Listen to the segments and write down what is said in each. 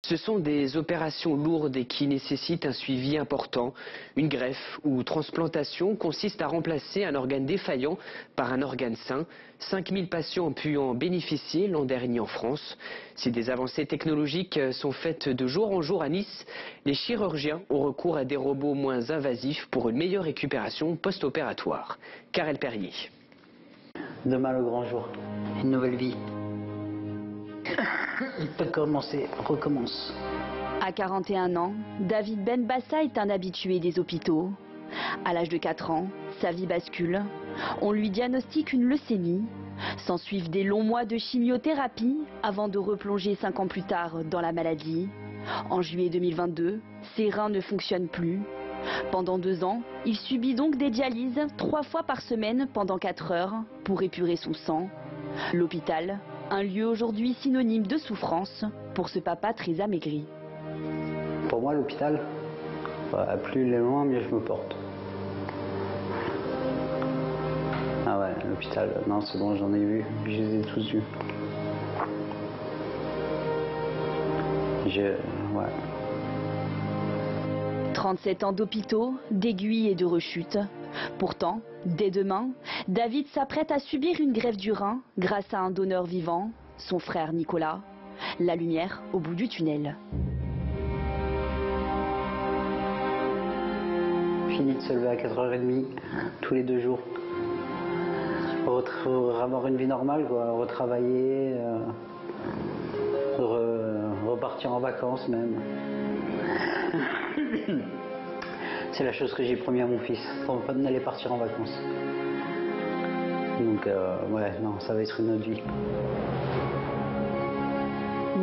Ce sont des opérations lourdes et qui nécessitent un suivi important. Une greffe ou transplantation consiste à remplacer un organe défaillant par un organe sain. 5000 patients ont pu en bénéficier l'an dernier en France. Si des avancées technologiques sont faites de jour en jour à Nice, les chirurgiens ont recours à des robots moins invasifs pour une meilleure récupération post-opératoire. Karel Perrier. Demain le grand jour, une nouvelle vie. Il peut commencer, recommence. À 41 ans, David Benbassa est un habitué des hôpitaux. À l'âge de 4 ans, sa vie bascule. On lui diagnostique une leucémie. S'ensuivent des longs mois de chimiothérapie avant de replonger 5 ans plus tard dans la maladie. En juillet 2022, ses reins ne fonctionnent plus. Pendant 2 ans, il subit donc des dialyses 3 fois par semaine pendant 4 heures pour épurer son sang. L'hôpital, un lieu aujourd'hui synonyme de souffrance pour ce papa très amaigri. Pour moi, l'hôpital, plus il est loin, mieux je me porte. Ah ouais, l'hôpital, non c'est bon, j'en ai vu, je les ai tous vus. Ouais. 37 ans d'hôpitaux, d'aiguilles et de rechutes. Pourtant, dès demain, David s'apprête à subir une greffe du rein grâce à un donneur vivant, son frère Nicolas. La lumière au bout du tunnel. Fini de se lever à 4h30 tous les 2 jours. Avoir une vie normale, quoi. Retravailler, repartir en vacances même. C'est la chose que j'ai promis à mon fils, pour n'aller partir en vacances. Donc ouais, non, ça va être une autre vie.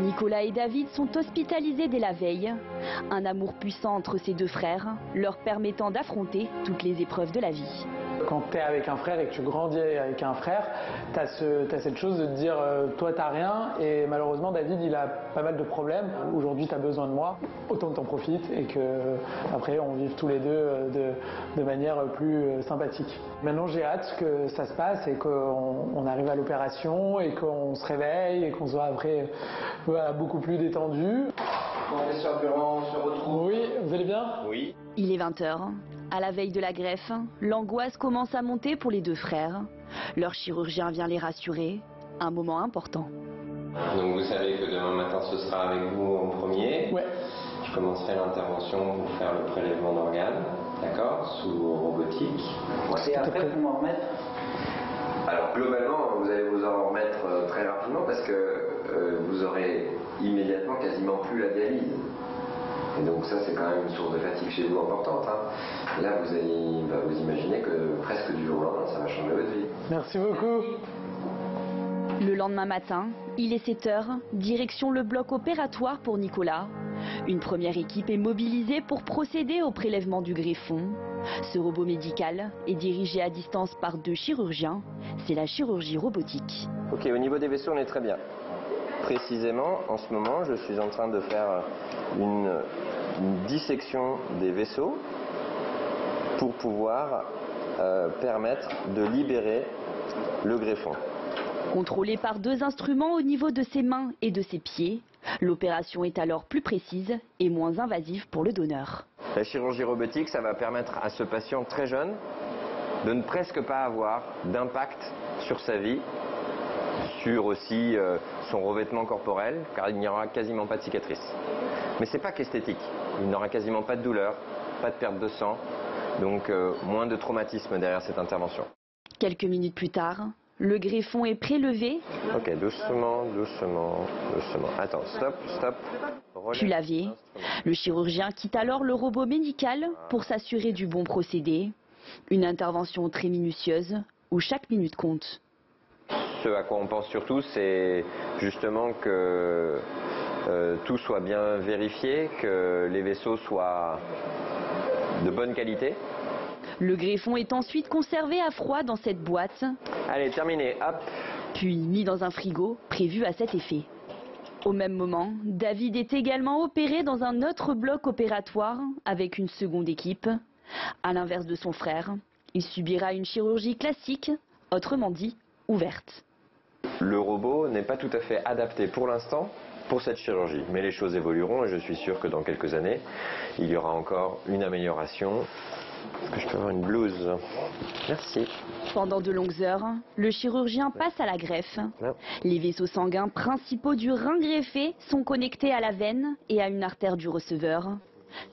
Nicolas et David sont hospitalisés dès la veille. Un amour puissant entre ces 2 frères, leur permettant d'affronter toutes les épreuves de la vie. Quand tu es avec un frère et que tu grandis avec un frère, tu as cette chose de te dire toi t'as rien, et malheureusement David il a pas mal de problèmes. Aujourd'hui tu as besoin de moi, autant que t'en profites et que après on vive tous les deux de manière plus sympathique. Maintenant j'ai hâte que ça se passe et qu'on arrive à l'opération et qu'on se réveille et qu'on soit après beaucoup plus détendu. On se retrouve. Oui, vous allez bien? Oui. Il est 20h. À la veille de la greffe, l'angoisse commence à monter pour les 2 frères. Leur chirurgien vient les rassurer. Un moment important. Donc vous savez que demain matin ce sera avec vous en premier. Ouais. Je commencerai l'intervention pour faire le prélèvement d'organes, d'accord, sous robotique. Et après pour m'en remettre. Alors globalement vous allez vous en remettre très rapidement parce que vous aurez immédiatement quasiment plus la dialyse. Et donc ça c'est quand même une source de fatigue chez vous importante. Hein. Là vous allez vous imaginez que presque du jour au lendemain ça va changer votre vie. Merci beaucoup. Le lendemain matin, il est 7h, direction le bloc opératoire pour Nicolas. Une première équipe est mobilisée pour procéder au prélèvement du greffon. Ce robot médical est dirigé à distance par 2 chirurgiens. C'est la chirurgie robotique. Ok, au niveau des vaisseaux on est très bien. Précisément, en ce moment, je suis en train de faire une dissection des vaisseaux pour pouvoir permettre de libérer le greffon. Contrôlé par 2 instruments au niveau de ses mains et de ses pieds, l'opération est alors plus précise et moins invasive pour le donneur. La chirurgie robotique, ça va permettre à ce patient très jeune de ne presque pas avoir d'impact sur sa vie, sur aussi son revêtement corporel, car il n'y aura quasiment pas de cicatrice. Mais c'est pas qu'esthétique, il n'aura quasiment pas de douleur, pas de perte de sang, donc moins de traumatisme derrière cette intervention. Quelques minutes plus tard, le greffon est prélevé. Ok, doucement, doucement, doucement. Attends, stop, stop. Puis lavé. Le chirurgien quitte alors le robot médical pour s'assurer du bon procédé. Une intervention très minutieuse où chaque minute compte. Ce à quoi on pense surtout, c'est justement que tout soit bien vérifié, que les vaisseaux soient de bonne qualité. Le greffon est ensuite conservé à froid dans cette boîte. Allez, terminé, hop. Puis mis dans un frigo prévu à cet effet. Au même moment, David est également opéré dans un autre bloc opératoire avec une seconde équipe. À l'inverse de son frère, il subira une chirurgie classique, autrement dit, ouverte. Le robot n'est pas tout à fait adapté pour l'instant pour cette chirurgie. Mais les choses évolueront et je suis sûr que dans quelques années, il y aura encore une amélioration. Est-ce que je peux avoir une blouse? Merci. Pendant de longues heures, le chirurgien passe à la greffe. Non. Les vaisseaux sanguins principaux du rein greffé sont connectés à la veine et à une artère du receveur.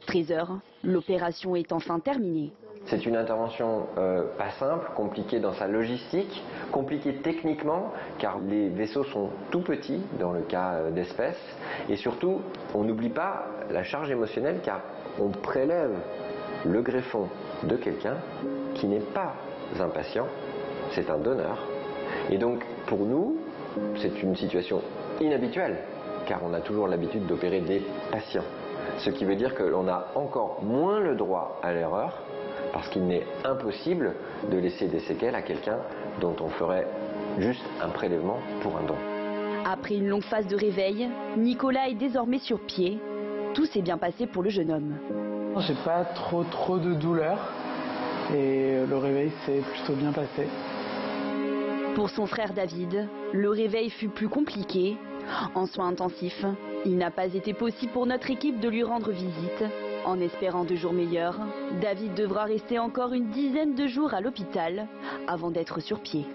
13 heures, l'opération est enfin terminée. C'est une intervention pas simple, compliquée dans sa logistique, compliquée techniquement, car les vaisseaux sont tout petits dans le cas d'espèces. Et surtout, on n'oublie pas la charge émotionnelle, car on prélève le greffon de quelqu'un qui n'est pas un patient, c'est un donneur. Et donc, pour nous, c'est une situation inhabituelle, car on a toujours l'habitude d'opérer des patients. Ce qui veut dire qu'on a encore moins le droit à l'erreur, parce qu'il n'est impossible de laisser des séquelles à quelqu'un dont on ferait juste un prélèvement pour un don. Après une longue phase de réveil, Nicolas est désormais sur pied. Tout s'est bien passé pour le jeune homme. J'ai pas trop de douleur et le réveil s'est plutôt bien passé. Pour son frère David, le réveil fut plus compliqué. En soins intensifs, il n'a pas été possible pour notre équipe de lui rendre visite. En espérant de jours meilleurs, David devra rester encore une dizaine de jours à l'hôpital avant d'être sur pied.